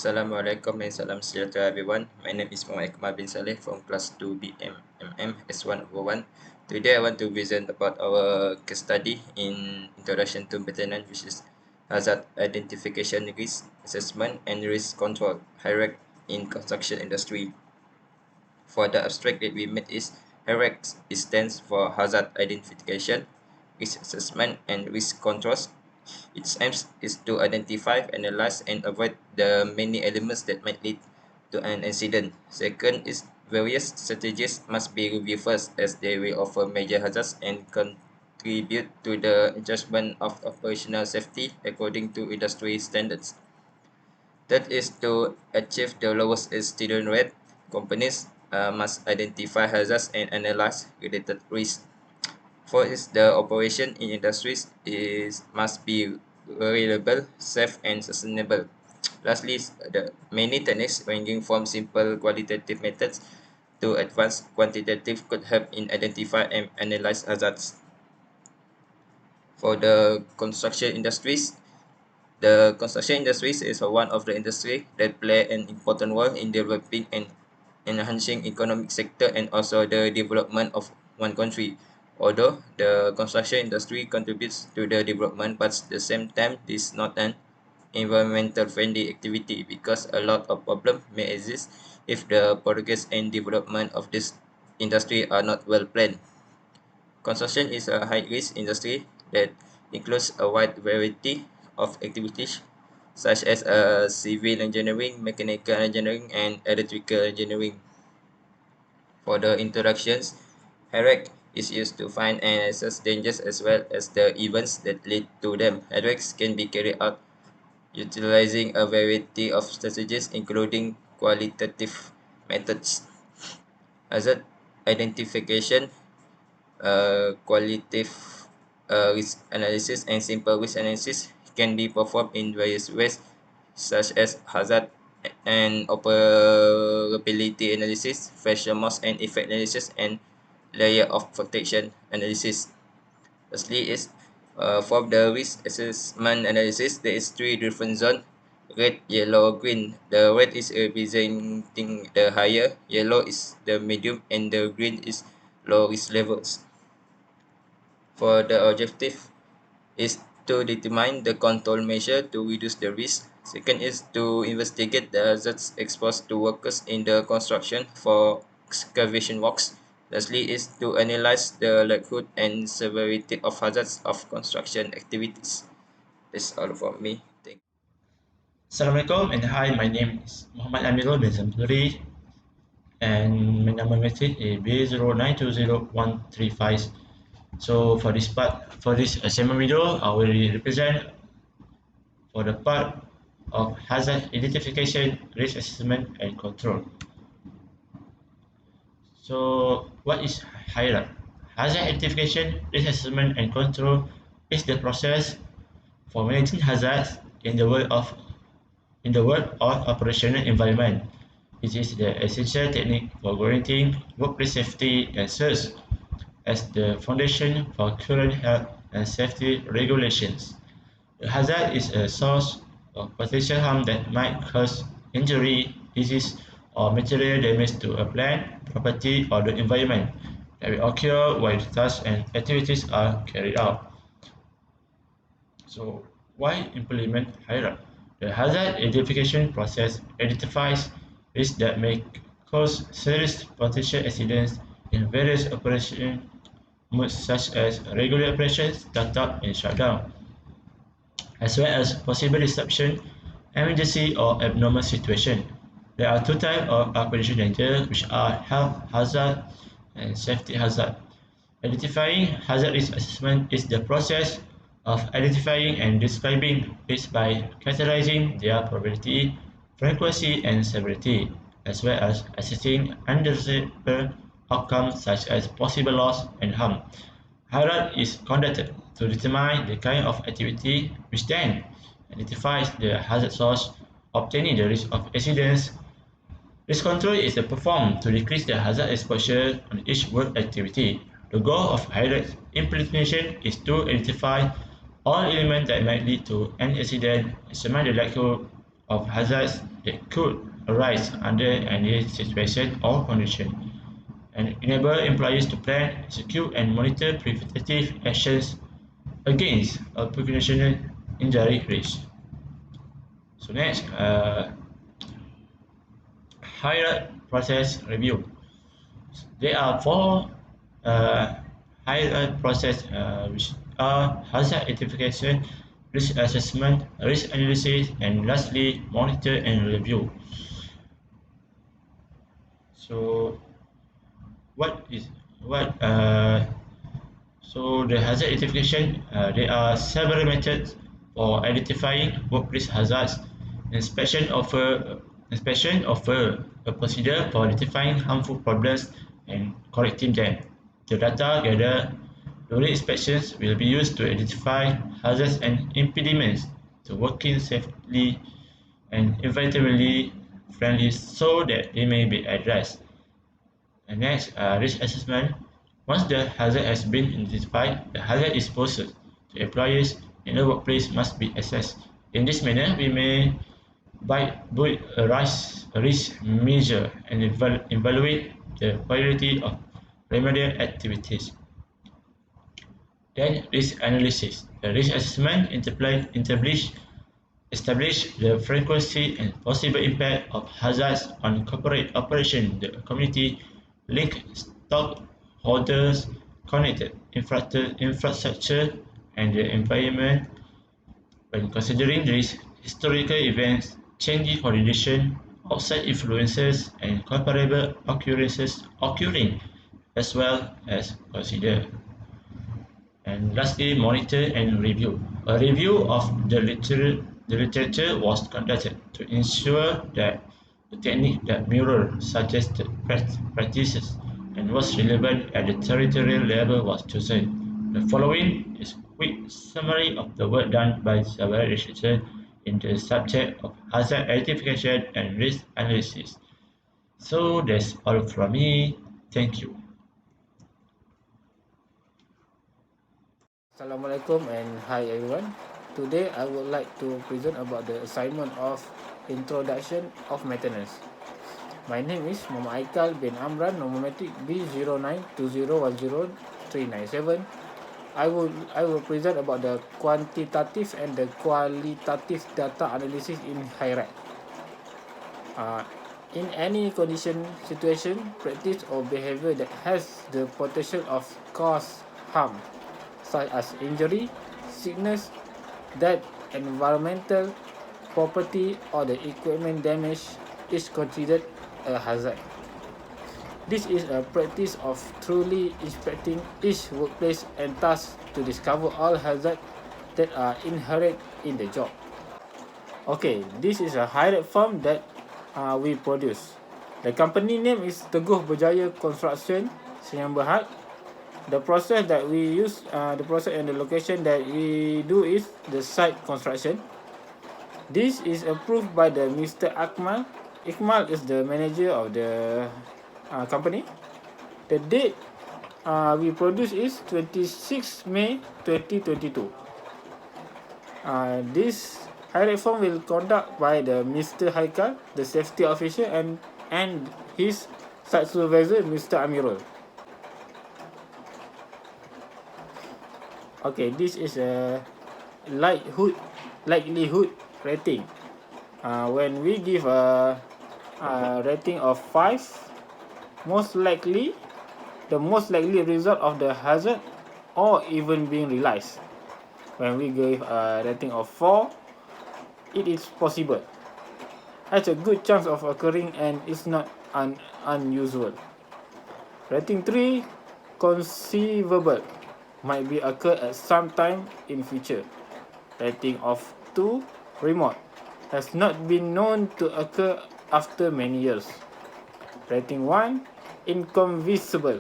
Assalamualaikum and salam sejahtera everyone. My name is Muhammad Kamal bin Saleh from class 2 BMMM S101. Today I want to present about our case study in Introduction to Maintenance, which is hazard identification, risk assessment and risk control HIRAC in construction industry. For the abstract that we made is HIRAC stands for hazard identification, risk assessment and risk controls. Its aim is to identify, analyze, and avoid the many elements that might lead to an incident. Second is various strategies must be reviewed first, as they will offer major hazards and contribute to the adjustment of operational safety according to industry standards. Third is to achieve the lowest incident rate. Companies must identify hazards and analyze related risks. Fourth is the operation in industries must be reliable, safe, and sustainable. Lastly, the many techniques ranging from simple qualitative methods to advanced quantitative could help in identify and analyze hazards. For the construction industries, the construction industries is one of the industry that play an important role in developing and enhancing economic sector and also the development of one country. Although the construction industry contributes to the development, but at the same time, this is not an environmental friendly activity because a lot of problems may exist if the progress and development of this industry are not well planned. Construction is a high-risk industry that includes a wide variety of activities such as civil engineering, mechanical engineering, and electrical engineering. For the introductions, HIRAC is used to find and assess dangers as well as the events that lead to them. HIRACs can be carried out utilizing a variety of strategies including qualitative methods, hazard identification, qualitative risk analysis, and simple risk analysis can be performed in various ways such as hazard and operability analysis, pressure mass and effect analysis, and layer of protection analysis. Firstly is for the risk assessment analysis, there is three different zones: red, yellow, green. The red is representing the higher, yellow is the medium, and the green is low risk levels. For the objective is to determine the control measure to reduce the risk. Second is to investigate the hazards exposed to workers in the construction for excavation works. Lastly is to analyze the likelihood and severity of hazards of construction activities. That's all from me. Thank you. Assalamualaikum and hi, my name is Muhammad Amirul bin Zamturi and my number message is B09202135. So for this assignment video, I will represent for the part of hazard identification, risk assessment and control. So what is HIRA? Hazard identification, risk assessment and control is the process for managing hazards in the world or operational environment. It is the essential technique for guaranteeing workplace safety and serves as the foundation for current health and safety regulations. A hazard is a source of potential harm that might cause injury, disease, or material damage to a plant, property, or the environment that will occur while tasks and activities are carried out. So, why implement HIRA? The hazard identification process identifies risks that may cause serious potential accidents in various operation modes such as regular operations, startup, and shutdown, as well as possible disruption, emergency, or abnormal situation. There are two types of operation danger, which are health hazard and safety hazard. Identifying hazard risk assessment is the process of identifying and describing risks by categorizing their probability, frequency, and severity, as well as assessing undesirable outcomes such as possible loss and harm. HIRAD is conducted to determine the kind of activity which then identifies the hazard source, obtaining the risk of accidents. Risk control is performed to decrease the hazard exposure on each work activity. The goal of HIRAD implementation is to identify all elements that might lead to an accident, examine the likelihood of hazards that could arise under any situation or condition, and enable employees to plan, execute, and monitor preventative actions against occupational injury risk. So next, higher process review. There are four uh, higher process which are hazard identification, risk assessment, risk analysis, and lastly, monitor and review. So what is what so the hazard identification, there are several methods for identifying workplace hazards. Inspection offer a procedure for identifying harmful problems and correcting them. The data gathered during inspections will be used to identify hazards and impediments to working safely and environmentally friendly so that they may be addressed. And next, risk assessment. Once the hazard has been identified, the hazard is posted to employees in the workplace must be assessed. In this manner, we may build a risk measure and evaluate the priority of remedial activities. Then, risk analysis. The risk assessment establish the frequency and possible impact of hazards on corporate operation, the community, link stockholders, connected infrastructure, and the environment. When considering these historical events, changing conditions, outside influences, and comparable occurrences occurring, as well as consider. And lastly, monitor and review. A review of the literature was conducted to ensure that the technique that mirrored suggested practices and was relevant at the territorial level was chosen. The following is a quick summary of the work done by several researchers in the subject of hazard identification and risk analysis. So that's all from me. Thank you. Assalamualaikum and hi everyone. Today I would like to present about the assignment of Introduction of Maintenance. My name is Muhammad Aikal bin Amran, nomometric B0920100397. I will present about the quantitative and the qualitative data analysis in HIRAC. In any condition, situation, practice or behavior that has the potential of cause harm, such as injury, sickness, death, environmental, property or the equipment damage is considered a hazard. This is a practice of truly inspecting each workplace and thus to discover all hazards that are inherent in the job. Okay, this is a HIRAC form that we produce. The company name is Teguh Berjaya Construction, Senyum Berhad. The process that we use, the process and the location that we do is the site construction. This is approved by the Mr. Akmal. Ikmal is the manager of the company. The date we produce is 26 May 2022. This HIRAC form will conduct by the Mr. Haikal, the safety officer, and his site supervisor, Mr. Amirul. Okay, this is a likelihood rating. When we give a rating of 5, the most likely result of the hazard or even being realized. When we give a rating of 4, it is possible, has a good chance of occurring and is not unusual. Rating 3, conceivable, might be occur at some time in future. Rating of 2, remote, has not been known to occur after many years. Rating 1, inconceivable,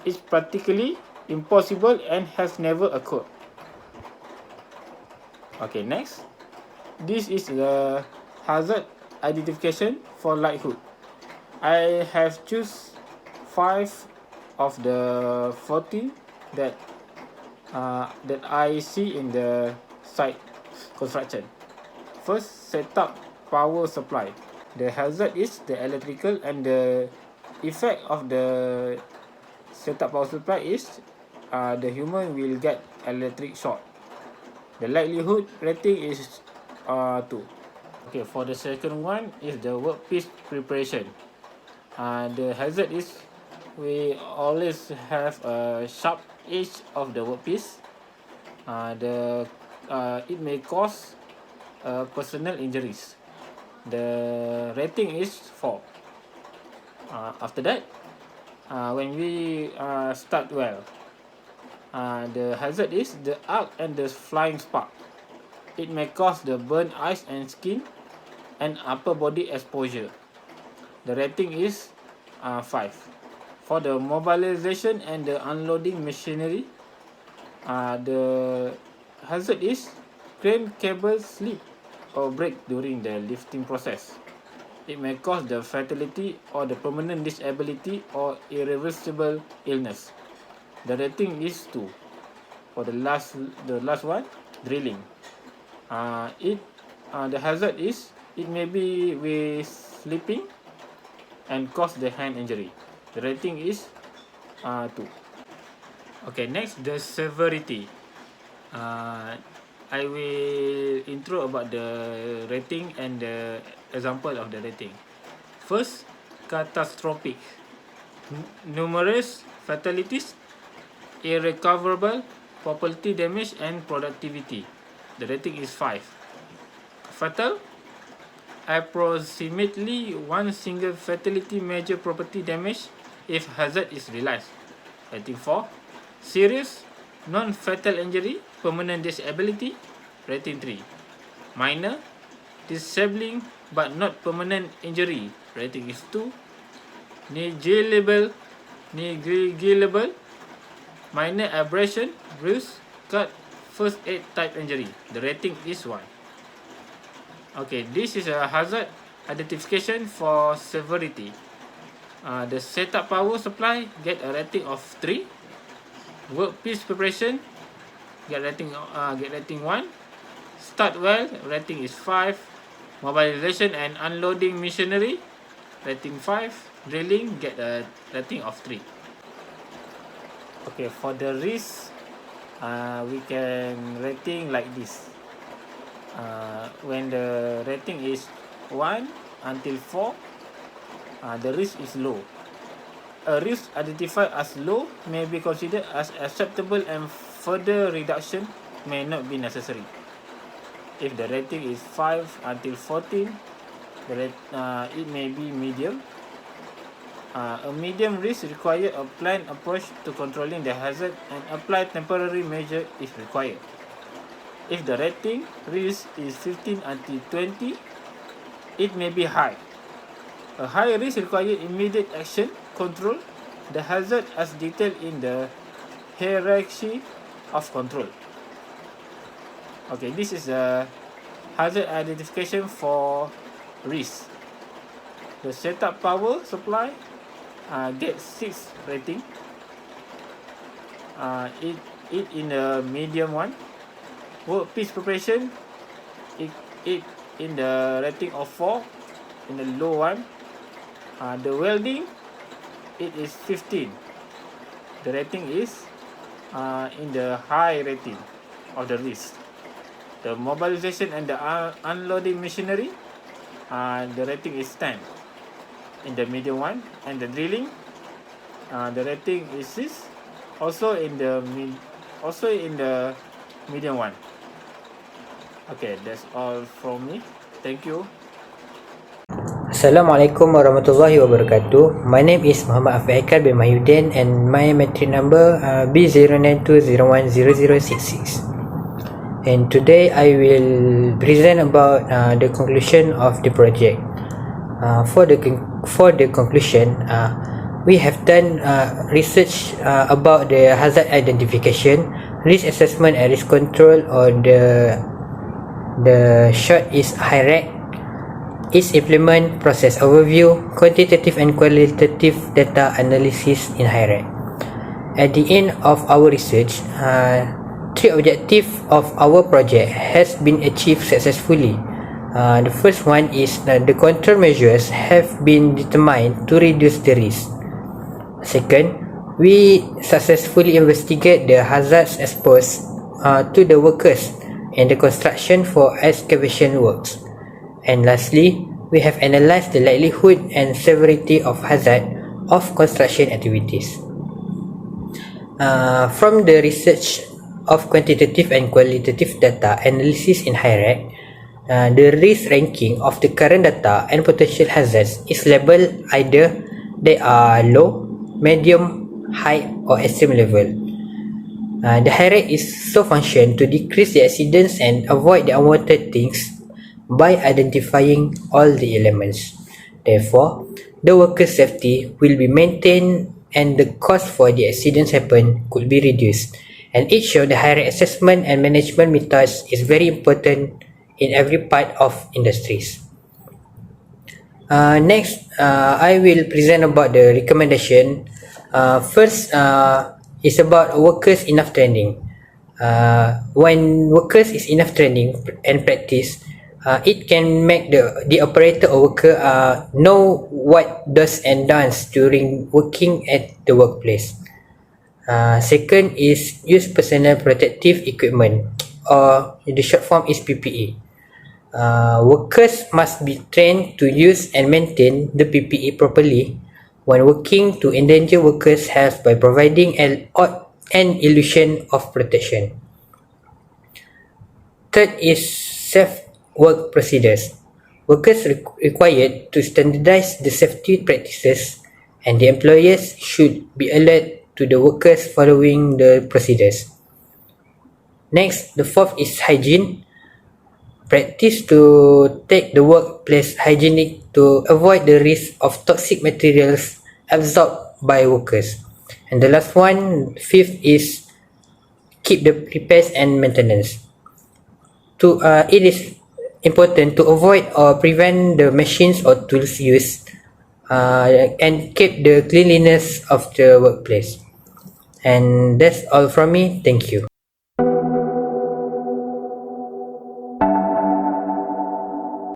is practically impossible and has never occurred. Okay, next. This is the hazard identification for likelihood. I have choose 5 of the 14 that I see in the site construction. First, set up power supply. The hazard is the electrical, and the effect of the setup power supply is the human will get electric shock. The likelihood rating is 2. Okay, for the second one is the workpiece preparation. The hazard is we always have a sharp edge of the workpiece. It may cause personal injuries. The rating is 4. After that, when we start well, the hazard is the arc and the flying spark. It may cause the burn eyes and skin and upper body exposure. The rating is 5. For the mobilization and the unloading machinery, the hazard is crane cable slip or break during the lifting process. It may cause the fatality or the permanent disability or irreversible illness. The rating is 2. For the last one, drilling. The hazard is it may be with slipping and cause the hand injury. The rating is 2. Okay, next, the severity. I will intro about the rating and the example of the rating. First, catastrophic. Numerous fatalities, irrecoverable property damage and productivity. The rating is 5. Fatal, approximately one single fatality, major property damage if hazard is realized. Rating 4. Serious, non-fatal injury, permanent disability. Rating 3. Minor, disabling but not permanent injury. Rating is 2. Negligible, minor abrasion, bruise, cut, first aid type injury. The rating is 1. Okay, this is a hazard identification for severity. The setup power supply get a rating of 3. Workpiece preparation get rating 1. Start well, rating is 5. Mobilization and unloading machinery, rating 5. Drilling get a rating of 3. Okay, for the risk, we can rating like this. When the rating is 1 until 4, the risk is low. A risk identified as low may be considered as acceptable and further reduction may not be necessary. If the rating is 5 until 14, it may be medium. A medium risk requires a planned approach to controlling the hazard and apply temporary measure if required. If the rating risk is 15 until 20, it may be high. A high risk requires immediate action, control the hazard as detailed in the hierarchy of control. Okay, this is a hazard identification for risk. The setup power supply gets 6 rating. It in the medium one. Workpiece preparation, it in the rating of 4, in the low one. The welding, it is 15. The rating is in the high rating of the risk. The mobilization and the unloading machinery, the rating is 10 in the medium one. And the drilling, the rating is 6, also in the medium one. Okay, that's all from me. Thank you. Assalamualaikum warahmatullahi wabarakatuh. My name is Muhammad Afiq bin Mahyudin and my matric number B092010066. And today I will present about the conclusion of the project. For the conclusion, we have done research about the hazard identification, risk assessment and risk control, or the short is HIRAC. Is implement process overview, quantitative and qualitative data analysis in HIRAC. At the end of our research, 3 objectives of our project has been achieved successfully. The first one is that the control measures have been determined to reduce the risk. Second, we successfully investigate the hazards exposed to the workers in the construction for excavation works. And lastly, we have analyzed the likelihood and severity of hazard of construction activities. From the research of quantitative and qualitative data analysis in HIRAC, the risk ranking of the current data and potential hazards is labeled either they are low, medium, high or extreme level. The HIRAC is so functioned to decrease the accidents and avoid the unwanted things by identifying all the elements. Therefore, the workers' safety will be maintained and the cost for the accidents happen could be reduced. And each of the HIRAC assessment and management methods is very important in every part of industries. Next, I will present about the recommendation. First is about workers enough training. When workers is enough training and practice, it can make the operator or worker know what does and don'ts during working at the workplace. Second is use personal protective equipment, or the short form is PPE. Workers must be trained to use and maintain the PPE properly when working to endanger workers' health by providing an illusion of protection. Third is safe work procedures. Workers required to standardize the safety practices, and the employers should be alert to the workers following the procedures. Next, the fourth is hygiene. Practice to take the workplace hygienic to avoid the risk of toxic materials absorbed by workers. And the last one, fifth, is keep the repairs and maintenance. It is important to avoid or prevent the machines or tools used and keep the cleanliness of the workplace. And that's all from me. Thank you.